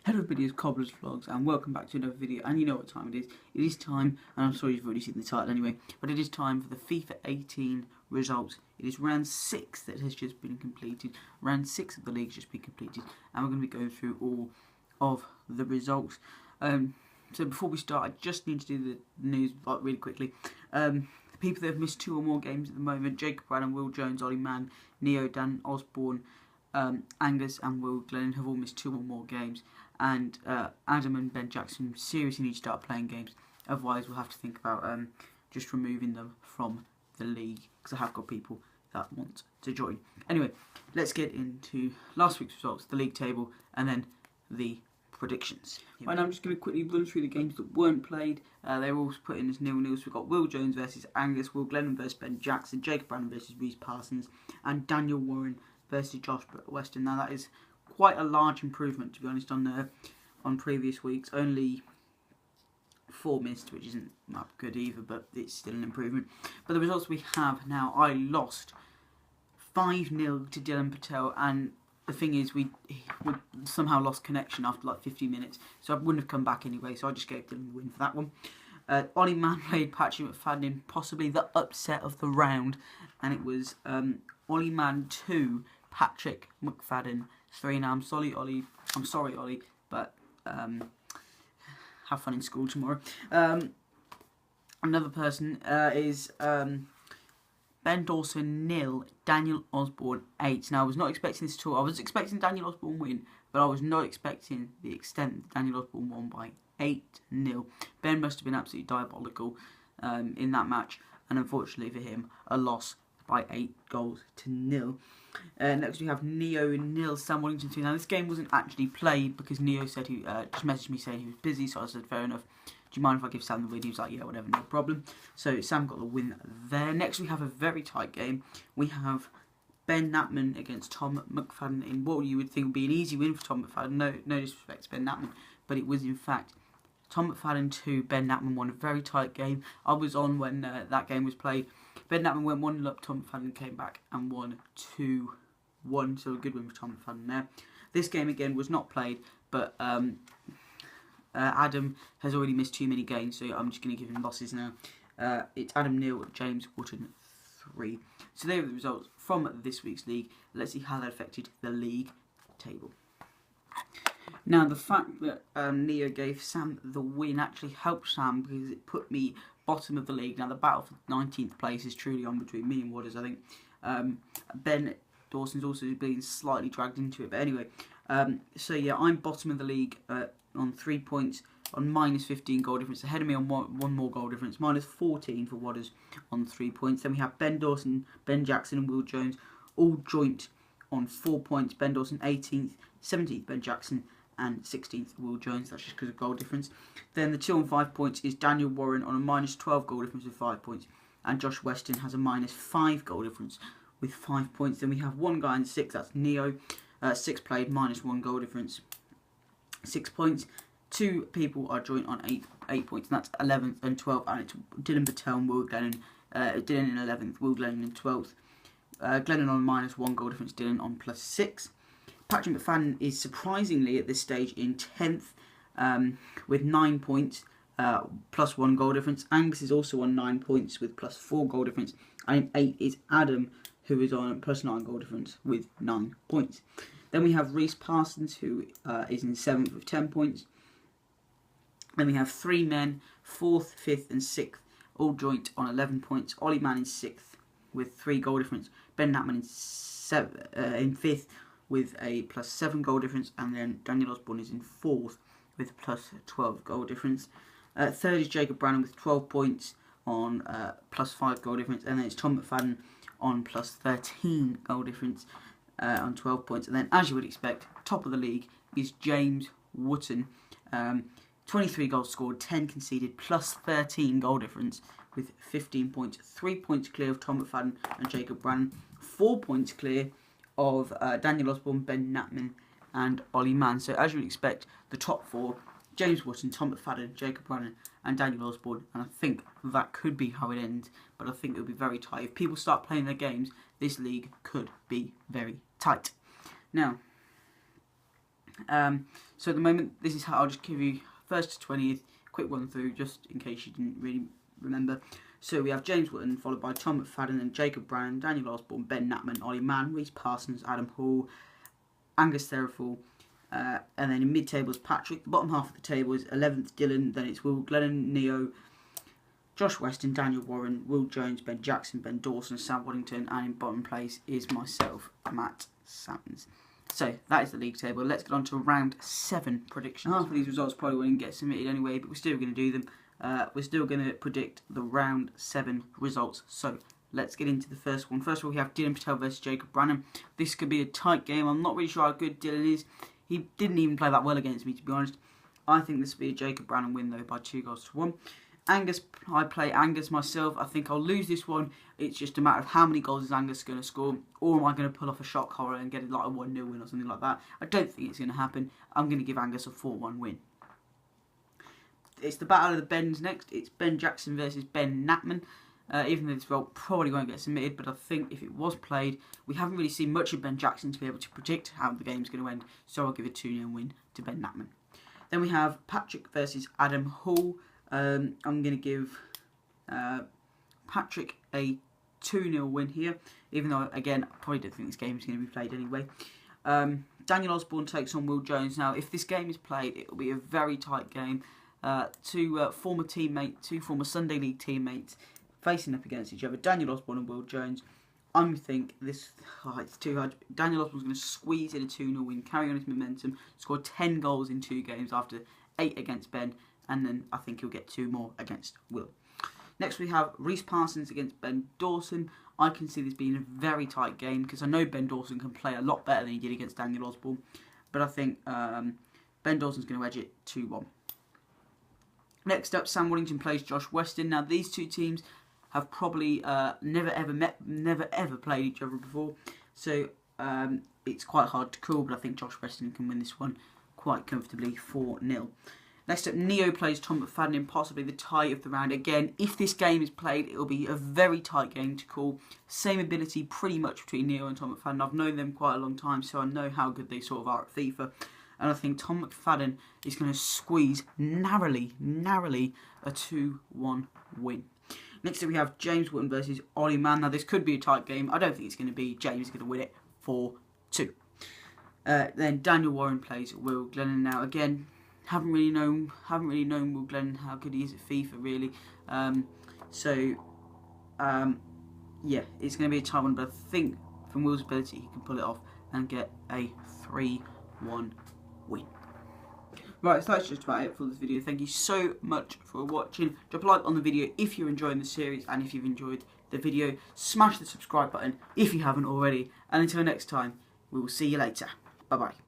Hello videos, Cobblers Vlogs, and welcome back to another video. And you know what time it is. It is time, and I'm sorry you've already seen the title anyway, but it is time for the FIFA 18 results. It is round 6 that has just been completed. Round 6 of the league has just been completed, and we're going to be going through all of the results. So before we start, I just need to do the news really quickly. The people that have missed 2 or more games at the moment: Jacob Brandon, Will Jones, Ollie Mann, Neo, Dan Osborne, Angus and Will Glennon have all missed 2 or more games, and Adam and Ben Jackson seriously need to start playing games, otherwise we'll have to think about just removing them from the league, because I have got people that want to join. Anyway, let's get into last week's results, the league table, and then the predictions. Right now I'm just going to quickly run through the games that weren't played. They were all put in as 0-0, so we've got Will Jones versus Angus, Will Glennon versus Ben Jackson, Jacob Brandon versus Reece Parsons, and Daniel Warren versus Josh Weston. Now that is quite a large improvement, to be honest, on previous weeks. Only 4 missed, which isn't that good either, but it's still an improvement. But the results we have now: I lost 5-0 to Dylan Patel, and the thing is, we somehow lost connection after like 50 minutes, so I wouldn't have come back anyway, so I just gave Dylan the win for that one. Ollie Mann played Patrick McFadden in possibly the upset of the round, and it was Ollie Mann 2, Patrick McFadden 3. Now I'm sorry, Ollie, but have fun in school tomorrow. Another person is Ben Dawson 0, Daniel Osborne 8. Now I was not expecting this at all. I was expecting Daniel Osborne win, but I was not expecting the extent that Daniel Osborne won by 8-0. Ben must have been absolutely diabolical in that match, and unfortunately for him, a loss by 8-0. Next we have Neo 0, Sam Wellington 2. Now this game wasn't actually played because Neo said he just messaged me saying he was busy, so I said fair enough. Do you mind if I give Sam the win? He was like, yeah, whatever, no problem. So Sam got the win there. Next we have a very tight game. We have Ben Natman against Tom McFadden in what you would think would be an easy win for Tom McFadden. No disrespect to Ben Natman, but it was in fact Tom McFadden 2, Ben Natman 1. A very tight game. I was on when that game was played. Ben Natman went 1-0 up, Tom McFadden came back and won 2-1, so a good win for Tom McFadden there. This game again was not played, but Adam has already missed too many games, so I'm just going to give him losses now. It's Adam 0, James Wootton 3. So there are the results from this week's league. Let's see how that affected the league table. Now, the fact that Neo gave Sam the win actually helped Sam, because it put me bottom of the league. Now, the battle for 19th place is truly on between me and Waters, I think. Ben Dawson's also being slightly dragged into it. But anyway, so yeah, I'm bottom of the league on 3 points, on minus 15 goal difference. Ahead of me on one more goal difference. Minus 14 for Waters on 3 points. Then we have Ben Dawson, Ben Jackson and Will Jones all joint on 4 points. Ben Dawson 18th, 17th Ben Jackson, and 16th Will Jones. That's just because of goal difference. Then the 2 on 5 points is Daniel Warren on a minus 12 goal difference with 5 points. And Josh Weston has a minus 5 goal difference with 5 points. Then we have one guy in 6, that's Neo. 6 played, minus 1 goal difference, 6 points. 2 people are joint on 8 points, and that's 11th and 12th. And it's Dylan Patel and Will Glennon. Dylan in 11th, Will Glennon in 12th. Glennon on minus 1 goal difference, Dylan on plus 6. Patrick McFadden is surprisingly at this stage in 10th with 9 points, plus 1 goal difference. Angus is also on 9 points with plus 4 goal difference. And in 8th is Adam, who is on plus 9 goal difference with 9 points. Then we have Reece Parsons, who is in 7th with 10 points. Then we have 3 men, 4th, 5th and 6th, all joint on 11 points. Ollie Mann in 6th with 3 goal difference. Ben Natman in 5th with a plus 7 goal difference. And then Daniel Osborne is in 4th with plus 12 goal difference. 3rd is Jacob Brandon with 12 points on plus 5 goal difference. And then it's Tom McFadden on plus 13 goal difference on 12 points. And then, as you would expect, top of the league is James Wootton. 23 goals scored, 10 conceded, plus 13 goal difference with 15 points. 3 points clear of Tom McFadden and Jacob Brandon. 4 points clear of Daniel Osborne, Ben Natman and Ollie Mann. So as you would expect, the top 4, James Wootton, Tom McFadden, Jacob Brandon and Daniel Osborne. And I think that could be how it ends, but I think it will be very tight. If people start playing their games, this league could be very tight. Now, So at the moment, this is how I'll just give you first to 20th, quick one through, just in case you didn't really remember. So we have James Wootton, followed by Tom McFadden, and Jacob Brown, Daniel Osborne, Ben Natman, Ollie Mann, Reece Parsons, Adam Hall, Angus Therafall, and then in mid-table is Patrick. The bottom half of the table is 11th Dylan, then it's Will Glennon, Neo, Josh Weston, Daniel Warren, Will Jones, Ben Jackson, Ben Dawson, Sam Waddington, and in bottom place is myself, Matt Sammons. So that is the league table. Let's get on to round 7 predictions. Half of these results probably won't get submitted anyway, but we're still going to do them. We're still going to predict the round 7 results. So let's get into the first one. First of all, we have Dylan Patel versus Jacob Branham. This could be a tight game. I'm not really sure how good Dylan is. He didn't even play that well against me, to be honest. I think this will be a Jacob Branham win, though, by 2-1. Angus, I play Angus myself. I think I'll lose this one. It's just a matter of how many goals is Angus going to score, or am I going to pull off a shock horror and get like a 1-0 win or something like that. I don't think it's going to happen. I'm going to give Angus a 4-1 win. It's the battle of the Bens next. It's Ben Jackson versus Ben Natman. Even though this result probably won't get submitted, but I think if it was played, we haven't really seen much of Ben Jackson to be able to predict how the game's going to end, so I'll give a 2-0 win to Ben Natman. Then we have Patrick versus Adam Hall. I'm going to give Patrick a 2-0 win here, even though, again, I probably don't think this game is going to be played anyway. Daniel Osborne takes on Will Jones. Now, if this game is played, it will be a very tight game. Two former Sunday League teammates facing up against each other. Daniel Osborne and Will Jones. I think this, it's too hard. Daniel Osborne's going to squeeze in a 2-0 win, carry on his momentum, score 10 goals in 2 games after 8 against Ben, and then I think he'll get 2 more against Will. Next we have Reece Parsons against Ben Dawson. I can see this being a very tight game because I know Ben Dawson can play a lot better than he did against Daniel Osborne, but I think Ben Dawson's going to edge it 2-1. Next up, Sam Waddington plays Josh Weston. Now these two teams have probably never ever played each other before, so it's quite hard to call, but I think Josh Weston can win this one quite comfortably, 4-0. Next up, Neo plays Tom McFadden in possibly the tie of the round. Again, if this game is played, it will be a very tight game to call. Same ability pretty much between Neo and Tom McFadden. I've known them quite a long time, so I know how good they sort of are at FIFA. And I think Tom McFadden is going to squeeze narrowly a 2-1 win. Next up we have James Wootton versus Ollie Mann. Now this could be a tight game. I don't think it's going to be. James is going to win it 4-2. Then Daniel Warren plays Will Glennon. Now again, haven't really known Will Glennon how good he is at FIFA really. Yeah, it's going to be a tight one, but I think from Will's ability he can pull it off and get a 3-1 win. Right, so that's just about it for this video. Thank you so much for watching. Drop a like on the video if you're enjoying the series, and if you've enjoyed the video, smash the subscribe button if you haven't already. And until next time, we will see you later. Bye bye.